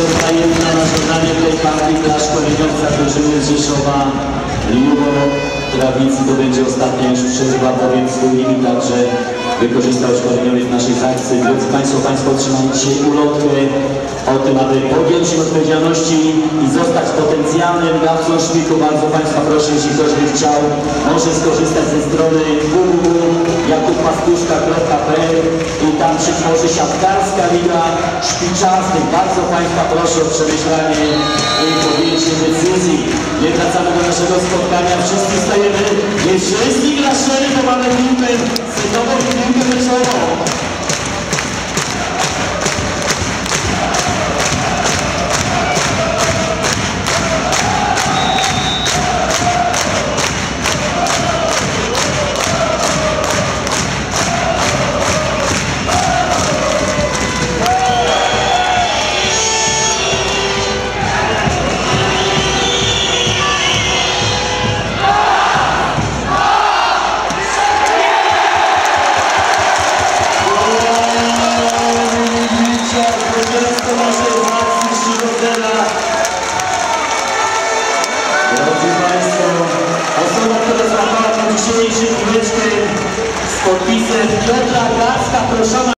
tajemna na żądanie tej partii dla szkoleniowca drużyny Rzeszowa Jugo Trawicy. To będzie ostatnia już przerwa, bowiem swój limit także wykorzystał szkoleniowiec naszej akcji. Drodzy Państwo, Państwo otrzymają dzisiaj ulotkę o tym, aby podjąć się odpowiedzialności i zostać potencjalnym dawcą szpiku. Bardzo Państwa proszę, jeśli ktoś by chciał, może skorzystać ze strony www.jakubpastuszka.pl i tam przytworzy siatkarska liga szpiczastych. Bardzo Państwa proszę o przemyślanie i podjęcie decyzji. Nie wracamy do naszego spotkania. Wszyscy stajemy. Nie wszyscy graszeli, bo mamy piłkę setową i piłkę meczową. Drodzy Państwo, osoba, która złapała dzisiejszy piłeczkę z podpisem Piotra Gaska, proszona.